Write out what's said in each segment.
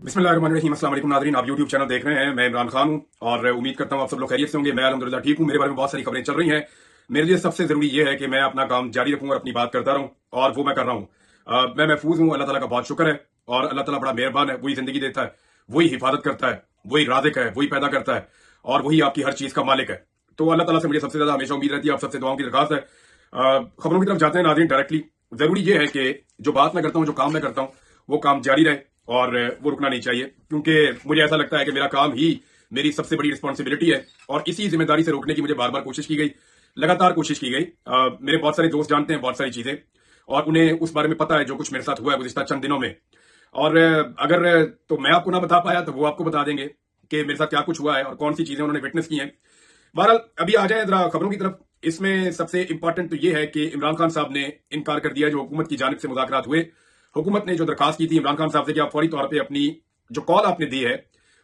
बिस्मिल्लाहिर्रहमानिर्रहीम। अस्सलाम वालेकुम नाज़रीन, आप यूट्यूब चैनल देख रहे हैं। मैं इमरान खान हूं और उम्मीद करता हूं आप सब लोग खैरियत से होंगे। मैं अल्हम्दुलिल्लाह ठीक हूं। मेरे बारे में बहुत सारी खबरें चल रही हैं। मेरे लिए सबसे जरूरी यह है कि मैं अपना काम जारी रखूं और अपनी बात करता रहूं, और वो मैं कर रहा हूं। मैं महफूज हूं, अल्लाह ताला का बहुत शुक्र है। और अल्लाह ताला बड़ा मेहरबान है। वही जिंदगी देता है, वही हिफाजत करता है, वही राज़िक है, वही पैदा करता है, और वही आपकी हर चीज का मालिक है। तो अल्लाह ताला से मुझे सबसे ज्यादा हमेशा उम्मीद रहती है। आप सबसे दुआओं की दरखास्त है। खबरों की तरफ जाते हैं नाज़रीन डायरेक्टली। जरूरी यह है कि जो बात मैं करता हूं, जो काम मैं करता हूं, वो काम जारी रहे और वो रुकना नहीं चाहिए, क्योंकि मुझे ऐसा लगता है कि मेरा काम ही मेरी सबसे बड़ी रिस्पॉन्सिबिलिटी है। और इसी जिम्मेदारी से रोकने की मुझे बार बार कोशिश की गई, लगातार कोशिश की गई। मेरे बहुत सारे दोस्त जानते हैं बहुत सारी चीजें, और उन्हें उस बारे में पता है जो कुछ मेरे साथ हुआ है गुज़िश्ता चंद दिनों में। और अगर तो मैं आपको ना बता पाया तो वो आपको बता देंगे कि मेरे साथ क्या कुछ हुआ है और कौन सी चीजें उन्होंने विटनेस की हैं। बहरहाल अभी आ जाए जरा खबरों की तरफ। इसमें सबसे इंपॉर्टेंट तो यह है कि इमरान खान साहब ने इनकार कर दिया जो हुकूमत की जानिब से मुज़ाकरात हुए। हुकूमत ने जो दरखास्त की थी इमरान खान साहब से कि आप फौरी तौर पर अपनी जो कॉल आपने दी है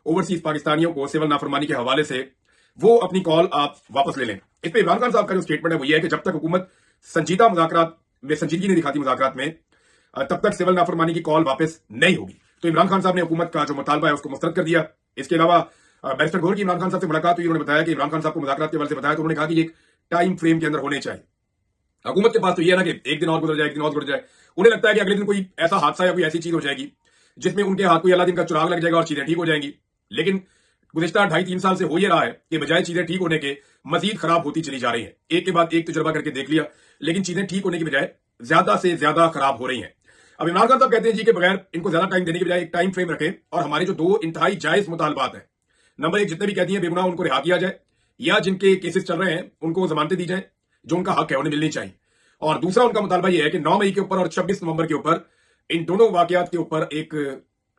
ओवरसीज पाकिस्तानियों को सिविल नाफरमानी के हवाले से, वो अपनी कॉल आप वापस ले लें। इस पर इमरान खान साहब का जो स्टेटमेंट है वो ये है कि जब तक हुकूमत संजीदा मुज़ाकरात में संजीदगी नहीं दिखाती मुज़ाकरात में, तब तक सिविल नाफरमानी की कॉल वापस नहीं होगी। तो इमरान खान साहब ने हुकूमत का जो मुतालबा है उसको मुस्तरद कर दिया। इसके अलावा बैरिस्टर गौहर की इमरान खान साहब से मुलाकात हुई। उन्होंने बताया कि इमरान खान साहब को मुज़ाकरात के हवाले से बताया, तो उन्होंने कहा कि एक टाइम फ्रेम के अंदर होने चाहिए। हुकूमत के पास तो ये है ना कि एक दिन और गुजर जाए, एक दिन और गुजर जाए। उन्हें लगता है कि अगले दिन कोई ऐसा हादसा या कोई ऐसी चीज हो जाएगी जिसमें उनके हाथ कोई अलादीन का चुराग लग जाएगा और चीजें ठीक हो जाएंगी। लेकिन गुज़िश्ता 2.5-3 साल से हो ये रहा है कि बजाय चीजें ठीक होने के मजीद खराब होती चली जा रही हैं। एक के बाद एक तजुर्बा करके देख लिया, लेकिन चीजें ठीक होने की बजाय ज्यादा से ज्यादा खराब हो रही हैं। अब इमरान खान साहब कहते हैं जी कि बगैर इनको ज्यादा टाइम देने की बजाय एक टाइम फ्रेम रखें, और हमारे जो दो इंतहाई जायज मुतालबात हैं, नंबर एक, जितने भी कैदी हैं बेगुनाह उनको रिहा किया जाए, या जिनके केसेस चल रहे हैं उनको जमानतें दी जाए, जो उनका हक है उन्हें मिलनी चाहिए। और दूसरा उनका मुतालबा यह है कि 9 मई के ऊपर और 26 नवंबर के ऊपर इन दोनों वाकयात के ऊपर एक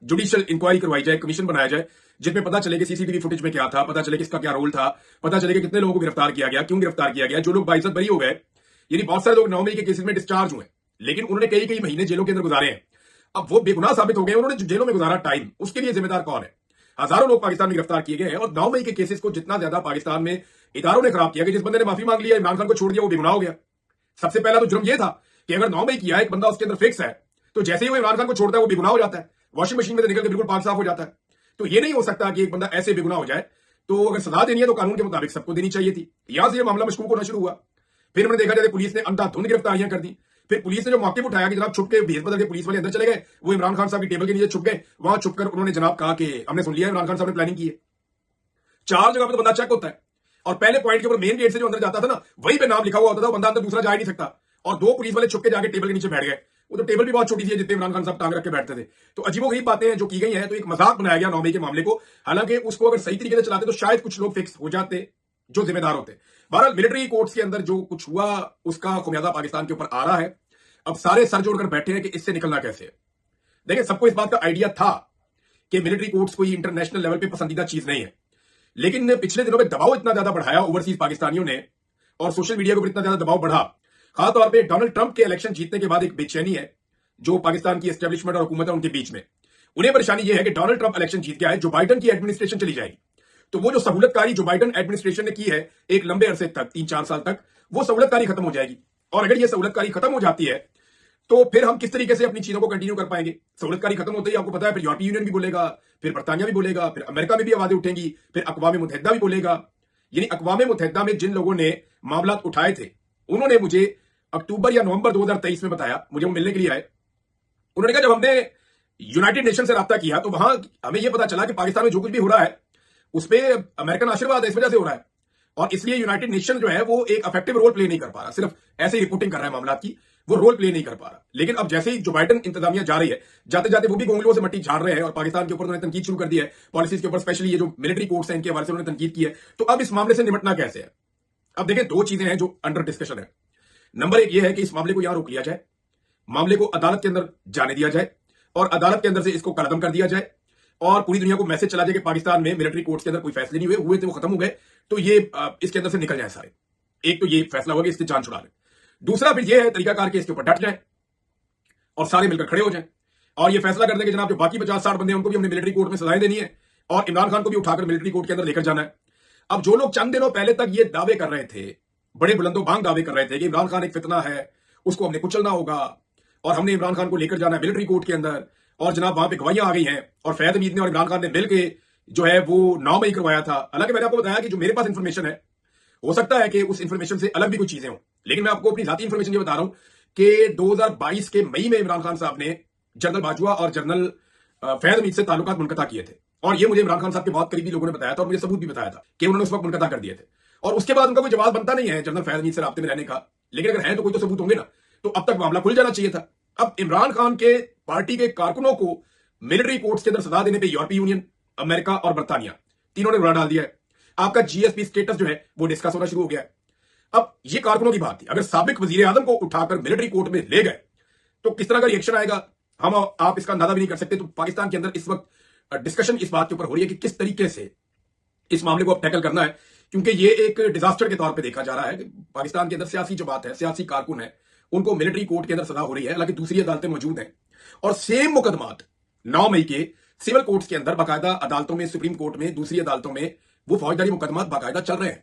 जुडिशियल इंक्वायरी करवाई जाए, कमीशन बनाया जाए, जिसमें पता चले कि सीसीटीवी फुटेज में क्या था, पता चले कि इसका क्या रोल था, पता चले कि कितने लोगों को गिरफ्तार किया गया, क्यों गिरफ्तार किया गया, जो लोग बाइज्जत बरी हो गए। यानी बहुत सारे लोग 9 मई के केसेस में डिस्चार्ज हुए, लेकिन उन्होंने कई कई महीने जेलों के अंदर गुजारे हैं। अब वो बेगुनाह साबित हो गए, उन्होंने जो जेलों में गुजारा टाइम, उसके लिए जिम्मेदार कौन है? हजारों लोग पाकिस्तान में गिरफ्तार किए गए हैं, और 9 मई के केसेस को जितना ज्यादा पाकिस्तान में इदारों ने खराब किया कि जिस बंदे ने माफी मांग लिया, इमरान खान को छोड़ दिया, वो बेगुनाह हो गया। सबसे पहला तो जुर्म यह था कि अगर 9 मई किया एक बंदा उसके अंदर फिक्स है, तो जैसे ही वो इमरान खान को छोड़ता है वो बेगुनाह हो जाता है, वॉशिंग मशीन में निकल के बिल्कुल पाक साफ हो जाता है। तो ये नहीं हो सकता कि एक बंदा ऐसे बेगुनाह हो जाए। तो अगर सजा देनी है तो कानून के मुताबिक सबको देनी चाहिए थी। यहां से ये मामला मशकूक होना शुरू हुआ। फिर हमने देखा जाए पुलिस ने अंधाधुंध गिरफ्तारियां कर दी। फिर पुलिस ने जो मौके उठाया कि जनाब छुप के भेस बदल के पुलिस वाले अंदर चले गए, वो इमरान खान साहब की टेबल के नीचे छुप गए। वहां छुपकर उन्होंने जनाब कहा कि हमने सुन लिया इमरान खान साहब ने प्लानिंग की है। 4 जगह पर तो बंदा चेक होता है, और पहले पॉइंट के ऊपर मेन गेट से जो अंदर जाता था ना, वहीं पे नाम लिखा हुआ होता था, बंदा अंदर दूसरा जा ही नहीं सकता। और 2 पुलिस वाले छुप के जाके टेबल के नीचे बैठ गए। वो तो टेबल भी बहुत छोटी सी है जितने इमरान खान साहब टांग रख के बैठते थे। तो अजीबोगरीब बातें हैं जो की गई हैं। तो एक मजाक बनाया गया 9 मई के मामले को, हालांकि उसको अगर सही तरीके से चलाते तो शायद कुछ लोग फिक्स हो जाते जो जिम्मेदार होते। बहरहाल मिलिट्री कोर्ट्स के अंदर जो कुछ हुआ उसका खुमियाजा पाकिस्तान के ऊपर आ रहा है। अब सारे सर जोड़कर बैठे हैं कि इससे निकलना कैसे है। देखिए, सबको इस बात का आइडिया था कि मिलिट्री कोर्ट्स कोई इंटरनेशनल लेवल पे पसंदीदा चीज नहीं है, लेकिन पिछले दिनों में दबाव इतना ज्यादा बढ़ाया ओवरसीज पाकिस्तानियों ने, और सोशल मीडिया के ऊपर इतना ज्यादा दबाव बढ़ा, खासतौर पर डोनाल्ड ट्रंप के इलेक्शन जीतने के बाद एक बेचैनी है जो पाकिस्तान की एस्टेब्लिशमेंट और हुकूमत है उनके बीच में। उन्हें परेशानी यह है कि डोनाल्ड ट्रंप इलेक्शन जीत गया है, जो बाइडन की एडमिनिस्ट्रेशन चली जाएगी। तो वो जो सहूलतकारी जो बाइडन एडमिनिस्ट्रेशन ने की है एक लंबे अरसे तक, 3-4 साल तक, वो सहूलतकारी खत्म हो जाएगी। और अगर ये सहूलतकारी खत्म हो जाती है तो फिर हम किस तरीके से अपनी चीजों को कंटिन्यू कर पाएंगे? सहूलतकारी खत्म होते ही आपको पता है फिर यूरोपीय यूनियन भी बोलेगा, फिर बरतानिया भी बोलेगा, फिर अमेरिका में भी आवाजें उठेंगी, फिर अक़वाम मुत्तहिदा भी बोलेगा। यानी अक़वाम मुत्तहिदा में जिन लोगों ने मामला उठाए थे, उन्होंने मुझे अक्टूबर या नवंबर 2023 में बताया, मुझे वो मिलने के लिए आए। उन्होंने कहा जब हमने यूनाइटेड नेशन से राब्ता किया तो वहां हमें यह पता चला कि पाकिस्तान में जो कुछ भी हो रहा है उस पर अमेरिकन आशीर्वाद है, इस वजह से हो रहा है। और इसलिए यूनाइटेड नेशन जो है वो एक इफेक्टिव रोल प्ले नहीं कर पा रहा, सिर्फ ऐसे ही रिपोर्टिंग कर रहा है मामला की, वो रोल प्ले नहीं कर पा रहा। लेकिन अब जैसे ही जो बाइडन इंतजामिया जा रही है, जाते जाते वो भी गोंगलुओं से मट्टी झाड़ रहे हैं और पाकिस्तान के ऊपर उन्होंने तनकीद शुरू कर दी है, पॉलिसीज के ऊपर, स्पेशली ये जो मिलिट्री कोर्ट्स हैं इनके हवाले से उन्होंने तनकीद की है। तो अब इस मामले से निपटना कैसे है? अब देखिए, 2 चीजें हैं जो अंडर डिस्कशन है। नंबर 1 ये है कि इस मामले को यहां रोक लिया जाए, मामले को अदालत के अंदर जाने दिया जाए, और अदालत के अंदर से इसको कलअदम कर दिया जाए, और पूरी दुनिया को मैसेज चला जाए कि पाकिस्तान में मिलिट्री कोर्ट्स के अंदर कोई फैसले नहीं हुए थे, वो खत्म हो गए, तो ये इसके अंदर से निकल जाए सारे। एक तो ये फैसला होगा, इसकी जान छुड़ा लें। दूसरा फिर ये है तरीकाकार के इसके ऊपर डट जाए और सारे मिलकर खड़े हो जाएं, और ये फैसला कर दें कि जनाब जो बाकी 50-60 बंदे हैं उनको भी हमने मिलिट्री कोर्ट में सजाएं देनी है, और इमरान खान को भी उठाकर मिलिट्री कोर्ट के अंदर लेकर जाना है। अब जो लोग चंद दिनों पहले तक ये दावे कर रहे थे, बड़े बुलंदो बांग दावे कर रहे थे कि इमरान खान एक फितना है, उसको हमने कुचलना होगा, और हमने इमरान खान को लेकर जाना है मिलिट्री कोर्ट के अंदर, और जनाब वहां पे गवाहियां आ गई हैं और फैद हमीद ने और इमरान खान ने मिलके जो है वो 9 मई करवाया था। हालांकि मैंने आपको बताया कि जो मेरे पास इंफॉर्मेशन है, हो सकता है कि उस इंफॉर्मेशन से अलग भी कुछ चीजें हों, लेकिन मैं आपको अपनी जाती इंफॉर्मेशन ये बता रहा हूं कि 2022 के मई में इमरान खान साहब ने जनरल बाजवा और जनरल फैज हमीद से ताल्लुकात मुनक़ता किए थे। और ये मुझे इमरान खान साहब के बहुत करीबी लोगों ने बताया था और मुझे सबूत भी बताया था कि उन्होंने उस वक्त मुनक़ता कर दिए थे। और उसके बाद उनका कोई जवाब बनता नहीं है जनरल फैज हमीद से राब्ते में रहने का, लेकिन अगर है तो कोई तो सबूत होंगे ना, तो अब तक मामला खुल जाना चाहिए था। अब इमरान खान के पार्टी के कारकुनों को मिलिट्री कोर्ट्स के अंदर सजा देने पर यूरोपीय यूनियन, अमेरिका और बर्तानिया तीनों ने रुला डाल दिया है। आपका जीएसपी स्टेटस जो है वो डिस्कस होना शुरू हो गया है। अब ये कारकुनों की बात थी, अगर साबिक वजीर आजम को उठाकर मिलिट्री कोर्ट में ले गए तो किस तरह का रिएक्शन आएगा हम आप इसका अंदाजा भी नहीं कर सकते। तो पाकिस्तान के अंदर इस वक्त डिस्कशन इस बात के ऊपर हो रही है कि किस तरीके से इस मामले को अब टैकल करना है, क्योंकि ये एक डिजास्टर के तौर पे देखा जा रहा है कि पाकिस्तान के अंदर सियासी जो बात है, सियासी कारकुन है, उनको मिलिट्री कोर्ट के अंदर सजा हो रही है, हालांकि दूसरी अदालतें मौजूद हैं और सेम मुकदमात 9 मई के सिविल कोर्ट्स के अंदर बाकायदा अदालतों में, सुप्रीम कोर्ट में, दूसरी अदालतों में वो फौजदारी मुकदमात बाकायदा चल रहे हैं।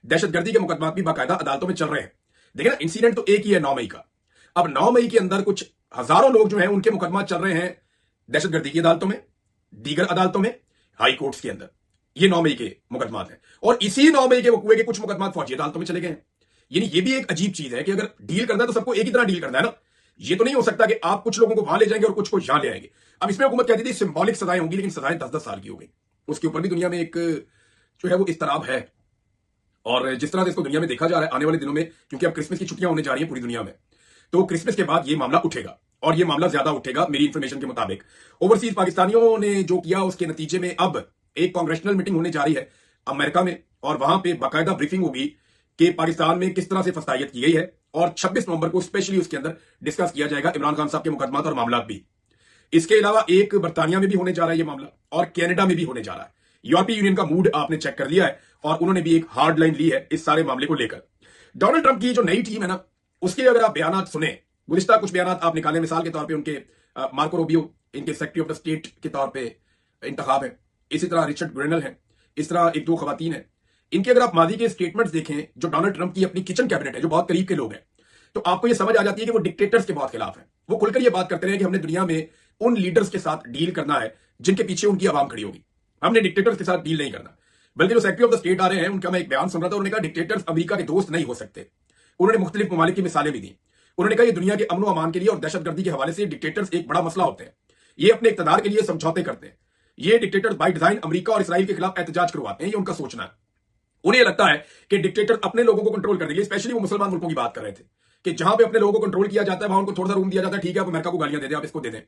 दहशतगर्दी के मुकदमात भी बाकायदा अदालतों में चल रहे हैं। देखिए ना, इंसिडेंट तो एक ही है 9 मई का। अब 9 मई के अंदर कुछ हजारों लोग जो हैं उनके मुकदमा चल रहे हैं दहशतगर्दी की अदालतों में, दीगर अदालतों में, हाई कोर्ट्स के अंदर। ये 9 मई के मुकदमात हैं और इसी 9 मई के वकूए के कुछ मुकदमात फौजी अदालतों में चले गए हैं। यानी ये भी एक अजीब चीज है कि अगर डील करना है तो सबको एक ही तरह डील करना है ना। ये तो नहीं हो सकता कि आप कुछ लोगों को वहां ले जाएंगे और कुछ को यहां ले आएंगे। अब इसमें हुकूमत कहती थी सिंबॉलिक सजाएं होंगी, लेकिन सजाएं 10-10 साल की हो गई। उसके ऊपर भी दुनिया में एक जो है वो इस्तराब है। और जिस तरह से इसको दुनिया में देखा जा रहा है आने वाले दिनों में, क्योंकि अब क्रिसमस की छुट्टियां होने जा रही हैं पूरी दुनिया में, तो क्रिसमस के बाद ये मामला उठेगा और ये मामला ज्यादा उठेगा मेरी इंफॉर्मेशन के मुताबिक। ओवरसीज पाकिस्तानियों ने जो किया उसके नतीजे में अब एक कांग्रेशनल मीटिंग होने जा रही है अमेरिका में और वहां पे बाकायदा ब्रीफिंग होगी कि पाकिस्तान में किस तरह से फसायत की गई है और 26 नवंबर को स्पेशली उसके अंदर डिस्कस किया जाएगा इमरान खान साहब के मुकदमा और मामला भी। इसके अलावा एक बर्तानिया में भी होने जा रहा है ये मामला और कनाडा में भी होने जा रहा है। यूरोपीय यूनियन का मूड आपने चेक कर लिया है और उन्होंने भी एक हार्ड लाइन ली है इस सारे मामले को लेकर। डोनाल्ड ट्रंप की जो नई टीम है ना, उसके अगर आप बयान सुने, गुज़िश्ता कुछ बयान आप निकाले, मिसाल के तौर पर उनके मार्को रूबियो इनके सेक्रेटरी ऑफ द स्टेट के तौर पर इंतखाब है, इसी तरह रिचर्ड ग्रेनल है, इस तरह एक दो खवातीन है। इनके अगर आप मादी के स्टेटमेंट्स देखें जो डोनाल्ड ट्रंप की अपनी किचन कैबिनेट है, जो बहुत करीब के लोग हैं, तो आपको यह समझ आ जाती है कि वो डिक्टेटर्स के बहुत खिलाफ है। वो खुलकर ये बात करते रहे कि हमने दुनिया में उन लीडर्स के साथ डील करना है जिनके पीछे उनकी आवाम खड़ी होगी, हमने डिक्टेटर्स के साथ डील नहीं करना। बल्कि जो सेक्रेटरी ऑफ द स्टेट आ रहे हैं उनका मैं एक बयान सुन रहा था, उन्होंने कहा डिक्टेटर्स अमेरिका के दोस्त नहीं हो सकते। उन्होंने मुख्तलिफ ममालिक की मिसालें भी दी। उन्होंने कहा ये दुनिया के अमन व अमान के लिए और दहशतगर्दी के हवाले से डिक्टेटर्स एक बड़ा मसला होते हैं। ये अपने इक़्तिदार के लिए समझौते करते हैं। ये डिक्टेटर्स बाय डिजाइन अमेरिका और इसराइल के खिलाफ एहतजाज करवाते हैं, ये उनका सोचना है। उन्हें लगता है कि डिक्टेटर अपने लोगों को कंट्रोल करने के लिए, स्पेशली वो मुसलमान मुल्कों की बात कर रहे थे, कि जहां पे अपने लोगों को कंट्रोल किया जाता है वहां उनको थोड़ा सा रूम दिया जाता है, ठीक है आप अमेरिका को गालियां दे दें, आप इसको दे दें।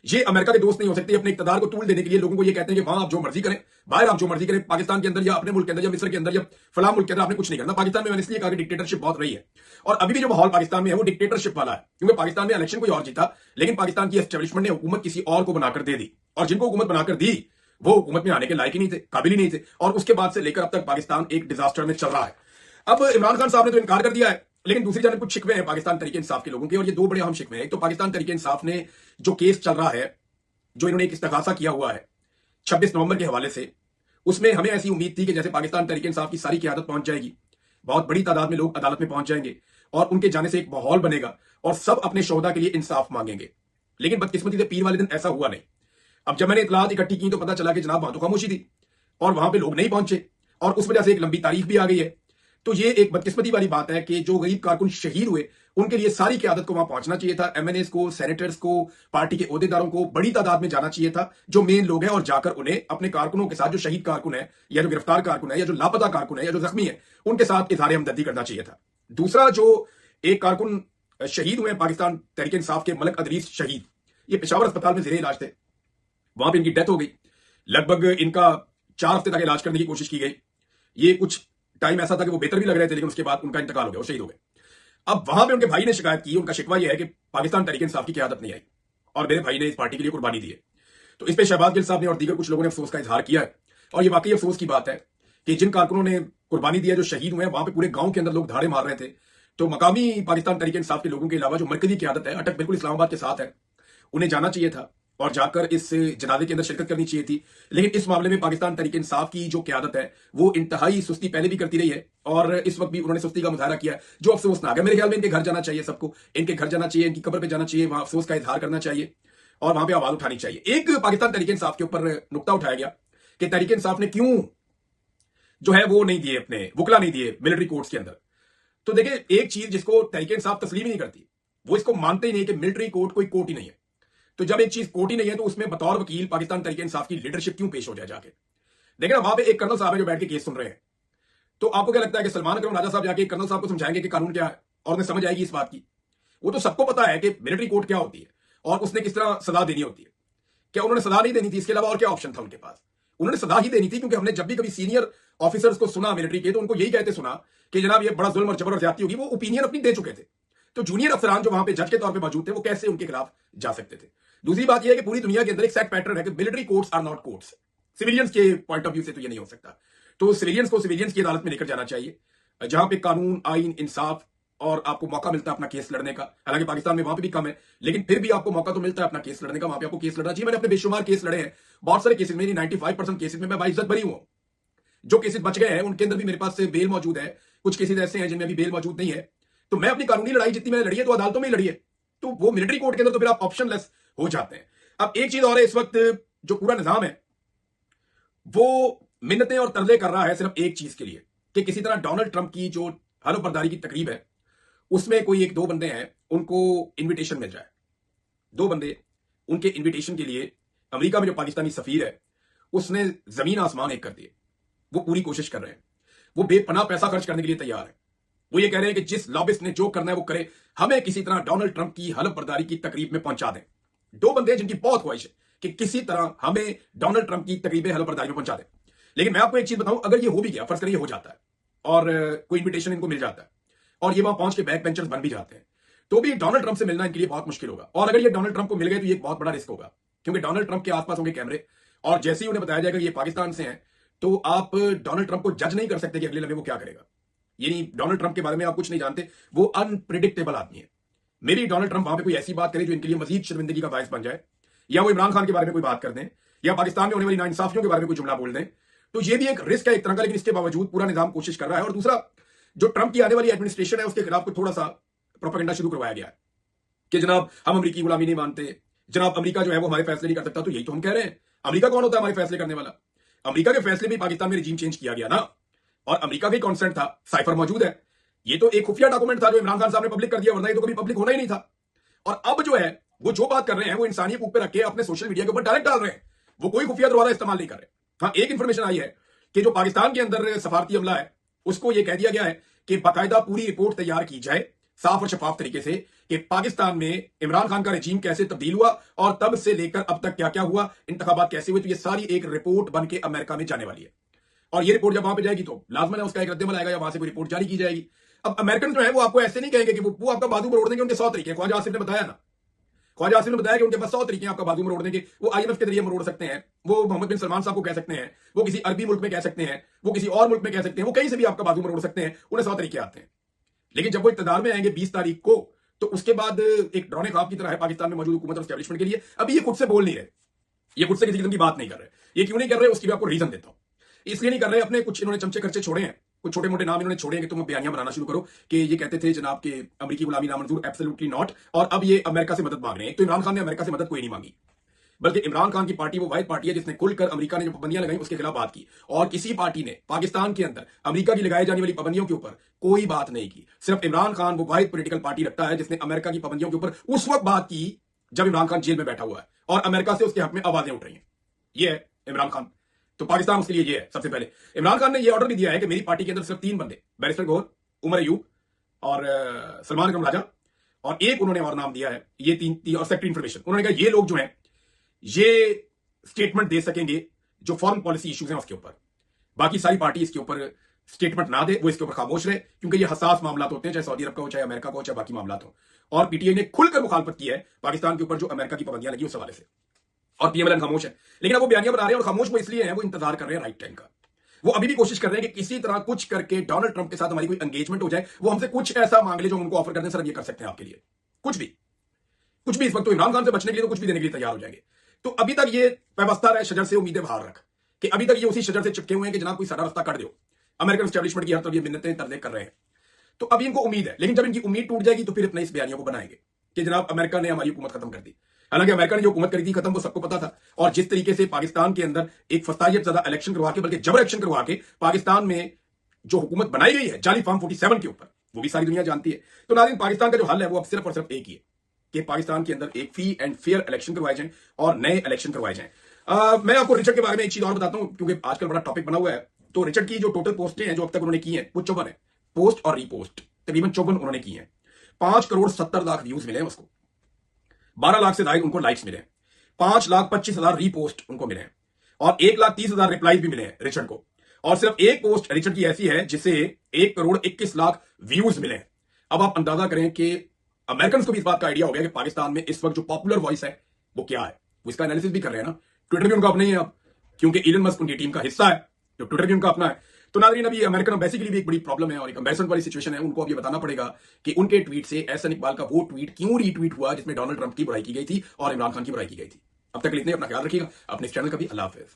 ये अमेरिका के दोस्त नहीं हो सकते। अपने इक़्तिदार को तूल देने के लिए लोगों को ये कहते हैं कि वहां आप जो मर्जी करें, बाहर आप जो मर्जी करें, पाकिस्तान के अंदर या अपने मुल्क के अंदर या मिस्र के अंदर या फलां मुल्क के अंदर आपने कुछ नहीं करना। पाकिस्तान में मैंने इसलिए कहा कि डिक्टेटरशिप बहुत रही है और अभी भी जो माहौल पाकिस्तान में है वो डिक्टेटरशिप वाला है, क्योंकि पाकिस्तान में इलेक्शन कोई और जीता, लेकिन पाकिस्तान की एस्टेब्लिशमेंट ने हुकूमत किसी और को बनाकर दे दी और जिनको हुकूमत बनाकर दी वो हुकूमत में आने के लायक ही नहीं थे, काबिल ही नहीं थे। और उसके बाद से लेकर अब तक पाकिस्तान एक डिजास्टर में चल रहा है। अब इमरान खान साहब ने तो इनकार कर दिया है, लेकिन दूसरी जानब कुछ शिकवे हैं पाकिस्तान तहरीक इंसाफ के लोगों के, और ये दो बड़े अहम शिकवे हैं। एक तो पाकिस्तान तहरीक इंसाफ ने जो केस चल रहा है, जो इन्होंने एक इस्तगासा किया हुआ है 26 नवंबर के हवाले से, उसमें हमें ऐसी उम्मीद थी कि जैसे पाकिस्तान तहरीक इंसाफ की सारी क़यादत पहुंच जाएगी, बहुत बड़ी तादाद में लोग अदालत में पहुंच जाएंगे और उनके जाने से एक माहौल बनेगा और सब अपने शोहदा के लिए इंसाफ मांगेंगे। लेकिन बदकिस्मती से पीर वाले दिन ऐसा हुआ नहीं। अब जब मैंने इतलात इकट्ठी की तो पता चला कि जनाब वहां तो खामोशी थी और वहां पे लोग नहीं पहुंचे और उस वजह से एक लंबी तारीख भी आ गई है। तो ये एक बदकिस्मती वाली बात है कि जो गरीब कारकुन शहीद हुए उनके लिए सारी क़यादत को वहां पहुंचना चाहिए था। एमएनएस को, सेनेटर्स को, पार्टी के ओहदेदारों को बड़ी तादाद में जाना चाहिए था, जो मेन लोग हैं, और जाकर उन्हें अपने कारकुनों के साथ, जो शहीद कारकुन है या जो गिरफ्तार कारकुन है या जो लापता कारकुन है या जो जख्मी है, उनके साथ इजहार हमदर्दी करना चाहिए था। दूसरा, जो एक कारकुन शहीद हुए पाकिस्तान तहरीक इंसाफ के, मलक अदरीस शहीद, ये पेशावर अस्पताल में ज़ेरे इलाज थे, वहां पर इनकी डेथ हो गई। लगभग इनका 4 हफ्ते तक इलाज करने की कोशिश की गई। ये कुछ टाइम ऐसा था कि वो बेहतर भी लग रहे थे, लेकिन उसके बाद उनका इंतकाल हो गया, वो शहीद हो गए। अब वहां पे उनके भाई ने शिकायत की, उनका शिकवा यह है कि पाकिस्तान तहरीक इंसाफ की क़यादत नहीं आई और मेरे भाई ने इस पार्टी के लिए कुर्बानी दी है। तो इस पे शहबाज गिल साहब ने और दीगर कुछ लोगों ने अफसोस का इजहार किया है और ये वाकई अफसोस की बात है कि जिन कारकुनों ने कुर्बानी दी है, जो शहीद हुए हैं, वहां पे पूरे गांव के अंदर लोग धाड़े मार रहे थे। तो मकामी पाकिस्तान तहरीक इंसाफ के लोगों के अलावा जो मरकजी क़यादत है, अटक बिल्कुल इस्लामाबाद के साथ है, उन्हें जाना चाहिए था और जाकर इस जनाजे के अंदर शिरकत करनी चाहिए थी। लेकिन इस मामले में पाकिस्तान तहरीक इंसाफ की जो क़यादत है वो इंतहाई सुस्ती पहले भी करती रही है और इस वक्त भी उन्होंने सुस्ती का मुजाहरा किया है, जो अफसोसनाक है। मेरे ख्याल में इनके घर जाना चाहिए, सबको इनके घर जाना चाहिए, इनकी कब्र पे जाना चाहिए, वहां अफसोस का इजहार करना चाहिए। और वहां पे आवाज उठानी चाहिए। एक पाकिस्तान तहरीक इंसाफ के ऊपर नुक्ता उठाया गया कि तहरीक इंसाफ ने क्यों जो है वो नहीं दिए, अपने वकला नहीं दिए मिलिट्री कोर्ट्स के अंदर। तो देखिए, एक चीज जिसको तहरीक इंसाफ तस्लीम ही नहीं करती, वो इसको मानते ही नहीं कि मिलिट्री कोर्ट कोई कोर्ट ही नहीं है। तो जब एक चीज कोर्ट ही नहीं है, तो उसमें बतौर वकील पाकिस्तान तहरीक इंसाफ की लीडरशिप क्यों पेश हो जाए जाके? देखिए ना, वहां पे एक कर्नल साहब है जो बैठ के केस सुन रहे हैं। तो आपको क्या लगता है कि सलमान अकरम राजा साहब जाके कर्नल साहब को समझाएंगे कि कानून क्या है और उन्हें समझ आएगी इस बात की? वो तो सबको पता है कि मिलिट्री कोर्ट क्या होती है और उसने किस तरह सजा देनी होती है। क्या उन्होंने सजा नहीं देनी थी? इसके अलावा और क्या ऑप्शन था उनके पास? उन्होंने सजा ही देनी थी, क्योंकि हमने जब भी कभी सीनियर ऑफिसर्स को सुना मिलिट्री के, तो उनको यही कहते सुना कि जनाब ये बड़ा जुल्म और जबर और ज्यादती होगी। वो ओपिनियन अपनी दे चुके थे। तो जूनियर अफसरान जो वहां पे जज के तौर पे मौजूद थे, वो कैसे उनके खिलाफ जा सकते थे? दूसरी बात यह है कि पूरी दुनिया के अंदर एक सेट पैटर्न है कि military courts are not courts. Civilians के पॉइंट ऑफ व्यू से तो ये नहीं हो सकता। तो सिविलियंस को सिविलियंस की अदालत में लेकर जाना चाहिए, जहां पे कानून, आइन, इंसाफ और आपको मौका मिलता है अपना केस लड़ने का। हालांकि पाकिस्तान में वहां पे भी कम है, लेकिन फिर भी आपको मौका तो मिलता है अपना केस लड़ने का। वहां पे आपको केस लड़ना चाहिए। मैंने अपने बेशुमार केस लड़े हैं, बहुत सारे केसेस में, 95% केसेस में मैं बाइज्जत बरी हूं। जो केसेस बच गए हैं उनके अंदर भी मेरे पास से बेल मौजूद है। कुछ केसेस ऐसे हैं जिनमें अभी बेल मौजूद नहीं है। तो मैं अपनी कानूनी लड़ाई जितनी मैंने लड़ी है तो अदालतों में ही लड़ी है। तो वो मिलिट्री कोर्ट के अंदर तो फिर आप ऑप्शनलेस हो जाते हैं। अब एक चीज और है, इस वक्त जो पूरा निजाम है वो मिन्नतें और तरले कर रहा है सिर्फ एक चीज के लिए, कि किसी तरह डोनाल्ड ट्रंप की जो हलफ बर्दारी की तकरीब है उसमें कोई एक दो बंदे हैं, उनको इनविटेशन मिल जाए। दो बंदे, उनके इनविटेशन के लिए अमेरिका में जो पाकिस्तानी सफीर है उसने जमीन आसमान एक कर दिए। वो पूरी कोशिश कर रहे हैं, वो बेपनाह पैसा खर्च करने के लिए तैयार है। वो ये कह रहे हैं कि जिस लॉबिस्ट ने जो करना है वो करे, हमें किसी तरह डोनाल्ड ट्रंप की हलफ बर्दारी की तकरीब में पहुंचा दें। दो बंदे हैं जिनकी बहुत ख्वाहिश है कि किसी तरह हमें डोनाल्ड ट्रंप की तकरीब हलफ बर्दारी में पहुंचा दें। लेकिन मैं आपको एक चीज बताऊं, अगर ये हो भी गया, फर्ज करिए हो जाता है और कोई इन्विटेशन इनको मिल जाता है और ये वहां पहुंच के बैक बेंचर्स बन भी जाते हैं, तो भी डोनाल्ड ट्रंप से मिलना इनके लिए बहुत मुश्किल होगा। और अगर ये डोनाल्ड ट्रंप को मिल गए तो ये एक बहुत बड़ा रिस्क होगा, क्योंकि डोनाल्ड ट्रंप के आसपास होंगे कैमरे, और जैसे ही उन्हें बताया जाएगा ये पाकिस्तान से हैं, तो आप डोनाल्ड ट्रंप को जज नहीं कर सकते कि अगले लम्हे वो क्या करेगा। यानी डोनाल्ड ट्रंप के बारे में आप कुछ नहीं जानते, वो अनप्रिडिक्टेबल आदमी है। मे बी डोनाल्ड ट्रंप वहां पे कोई ऐसी बात करे जो इनके लिए मजीद शर्मिंदगी का बायस बन जाए, या वो इमरान खान के बारे में कोई बात कर दें, या पाकिस्तान में होने वाली नाइंसाफियों के बारे में कोई जुमला बोल दें। तो ये भी एक रिस्क है एक तरह का, लेकिन इसके बावजूद पूरा निजाम कोशिश कर रहा है। और दूसरा, जो ट्रंप की आने वाली एडमिनिस्ट्रेशन है उसके खिलाफ कोई थोड़ा सा प्रोपेगेंडा शुरू करवाया गया है कि जनाब हम अमरीकी गुलामी नहीं मानते, जनाब अमरीका जो है वो हमारे फैसले नहीं कर सकता। तो यही तो हम कह रहे हैं, अमरीका कौन होता है हमारे फैसले करने वाला? अमरीका के फैसले भी पाकिस्तान में रिजीम चेंज किया गया ना, और अमरीका का कॉन्सेंट था, साइफर मौजूद है। ये तो एक खुफिया डॉक्यूमेंट था जो इमरान खान साहब ने पब्लिक कर दिया, वरना ये तो कभी पब्लिक होना ही नहीं था। और अब जो है वो जो बात कर रहे हैं वो इंसानियत ऊपर रख के अपने सोशल मीडिया के ऊपर डायरेक्ट डाल रहे हैं। वो कोई खुफिया दरवाजा इस्तेमाल नहीं कर रहे। हाँ, एक इंफॉर्मेशन आई है कि जो पाकिस्तान के अंदर सफारती अमला है उसको यह कह दिया गया है कि बाकायदा पूरी रिपोर्ट तैयार की जाए साफ और शफाफ तरीके से, कि पाकिस्तान में इमरान खान का रजीम कैसे तब्दील हुआ और तब से लेकर अब तक क्या क्या हुआ, इंतखाबात कैसे हुए। तो ये सारी एक रिपोर्ट बन के अमेरिका में जाने वाली है, और ये रिपोर्ट जब वहां पे जाएगी तो लाजमन है उसका एक रद्दमल आएगा या वहां से कोई रिपोर्ट जारी की जाएगी। अब अमेरिकन जो है वो आपको ऐसे नहीं कहेंगे कि वो आपका बाजू मरोड़ देंगे। उनके 100 तरीके हैं, ख्वाजा आसिफ ने बताया ना, ख्वाजा आसिफ ने बताया कि उनके पास 100 तरीके हैं आपका बाजू मरोड़ने के। वो आईएमएफ के जरिए मरोड़ सकते हैं, वो मोहम्मद बिन सलमान साहब को कह सकते हैं, वो किसी अरबी मुल्क में कह सकते हैं, वो किसी और मुल्क में कह सकते हैं, वो कहीं से भी आपका बाजू मरोड़ सकते हैं। उन्हें 100 तरीके आते हैं। लेकिन जब वो इक्तदार में आएंगे 20 तारीख को, तो उसके बाद एक डरौने ख्वाब की तरह है पाकिस्तान में मौजूद हुकूमत और एस्टैब्लिशमेंट के लिए। अभी ये खुद से बोल नहीं रहे, ये खुद से किसी किस्म की बात नहीं कर रहे। ये क्यों नहीं कर रहे उसकी भी आपको रीजन देता हूं। इसलिए नहीं कर रहे, अपने कुछ इन्होंने चमचे खर्चे छोड़े हैं, कुछ छोटे मोटे नाम इन्होंने छोड़े हैं कि तुम बयानियां बनाना शुरू करो कि ये कहते थे जनाब के अमेरिकी गुलामी नामंजूर, एब्सोल्युटली नॉट। और अब ये अमेरिका से मदद मांग रहे हैं। तो इमरान खान ने अमेरिका से मदद कोई नहीं मांगी, बल्कि इमरान खान की पार्टी वो वाहिद पार्टी है जिसने खुलकर अमेरिका ने जो पाबंदियां लगाई उसके खिलाफ बात की। और किसी पार्टी ने पाकिस्तान के अंदर अमेरिका की लगाई जाने वाली पाबंदियों के ऊपर कोई बात नहीं की। सिर्फ इमरान खान वो वाहिद पॉलिटिकल पार्टी रखता है जिसने अमेरिका की पाबंदियों के ऊपर उस वक्त बात की जब इमरान खान जेल में बैठा हुआ है और अमेरिका से उसके हक में आवाजें उठ रही हैं। ये है इमरान खान। तो पाकिस्तान उसके लिए ये है। सबसे पहले इमरान खान ने ये ऑर्डर भी दिया है कि मेरी पार्टी के अंदर सिर्फ 3 बंदे, बैरिस्टर गौहर, उमर अयूब और सलमान अकरम राजा, और एक उन्होंने और नाम दिया है, ये तीन और सेक्रेटरी इंफॉर्मेशन। उन्होंने कहा ये लोग जो हैं ये स्टेटमेंट दे सकेंगे जो फॉरेन पॉलिसी इश्यूज हैं उसके ऊपर। बाकी सारी पार्टी इसके ऊपर स्टेटमेंट ना दे, वो इसके ऊपर खामोश रहे, क्योंकि ये हसास मामला होते हैं, चाहे सऊदी अरब का हो, चाहे अमेरिका का हो, चाहे बाकी मामला हो। और पीटीआई ने खुलकर मुखालफत की है पाकिस्तान के ऊपर जो अमेरिका की पाबंदियां लगी उस हवाले से, और पीएमएल खामोश है। लेकिन अब वो बयानियां बना रहे हैं, और खामोश वो इसलिए हैं, वो इंतजार कर रहे हैं राइट टाइम का। वो अभी भी कोशिश कर रहे हैं कि किसी तरह कुछ करके डोनाल्ड ट्रंप के साथ हमारी कोई एंगेजमेंट हो जाए, वो हमसे कुछ ऐसा मांग ले जो हम उनको ऑफर कर दें, सर हम ये कर सकते हैं आपके लिए, कुछ भी इस वक्त तो इमरान खान से बचने के लिए तो कुछ भी देने के लिए तैयार हो जाएंगे। तो अभी तक ये व्यवस्था रहे शजर से उम्मीदें बाहर रख, कि अभी तक ये उसी शजर से चिपके हुए हैं कि जनाब कोई सारा रास्ता कर दो। अमेरिकन एस्टैब्लिशमेंट की हर तरफ ये मिन्नतें तरले कर रहे हैं। तो अभी इनको उम्मीद है, लेकिन जब इनकी उम्मीद टूट जाएगी तो फिर इतना इस बयानियों को बनाएंगे कि जनाब अमेरिका ने हमारी हुकूमत खत्म कर दी। हालांकि अमेरिका ने जो हुकूमत करी थी खत्म, वो सबको पता था। और जिस तरीके से पाकिस्तान के अंदर एक फस्तायत ज्यादा इलेक्शन करवा के, बल्कि जबर इलेक्शन करवा के पाकिस्तान में जो हुकूमत बनाई गई है जाली फार्म 47 के ऊपर, वो भी सारी दुनिया जानती है। तो नाज़रीन, पाकिस्तान का जो हल है वो अब सिर्फ और सिर्फ एक ही है कि पाकिस्तान के अंदर एक फ्री एंड फेयर इलेक्शन करवाए जाएं और नए इलेक्शन करवाए जाएं। मैं आपको रिचर्ड के बारे में एक चीज और बताता हूं, क्योंकि आजकल बड़ा टॉपिक बना हुआ है। तो रिचर्ड की जो टोटल पोस्टें हैं जो अब तक उन्होंने की हैं वो 54 है। पोस्ट और रीपोस्ट तकरीबन 54 उन्होंने की हैं। 5,70,00,000 व्यूज मिले हैं उसको, 12 लाख से ज्यादा उनको लाइक्स मिले हैं, 5,25,000 रीपोस्ट उनको मिले हैं और 1,30,000 रिप्लाई भी मिले हैं रिचर्ड को। और सिर्फ एक पोस्ट रिचर्ड की ऐसी है जिसे 1,21,00,000 व्यूज मिले हैं। अब आप अंदाजा करें कि अमेरिकन को भी इस बात का आइडिया हो गया कि पाकिस्तान में इस वक्त जो पॉपुलर वॉइस है वो क्या है। वो इसका एनालिसिस भी कर रहे हैं ना। ट्विटर भी उनका अपना ही है अब, क्योंकि इलन मस्क उनकी टीम का हिस्सा है, जो ट्विटर भी उनका अपना है। तो नाज़रीन, अभी अमेरिकन एम्बेसी के लिए भी एक बड़ी प्रॉब्लम है और एक एम्बेसडर वाली सिचुएशन है। उनको अब ये बताना पड़ेगा कि उनके ट्वीट से एहसन इकबाल का वो ट्वीट क्यों रीट्वीट हुआ जिसमें डोनाल्ड ट्रंप की बुराई की गई थी और इमरान खान की बुराई की गई थी। अब तक के लिए इतने, अपना ख्याल रखिएगा, अपने इस चैनल का भी। अल्लाह हाफिज।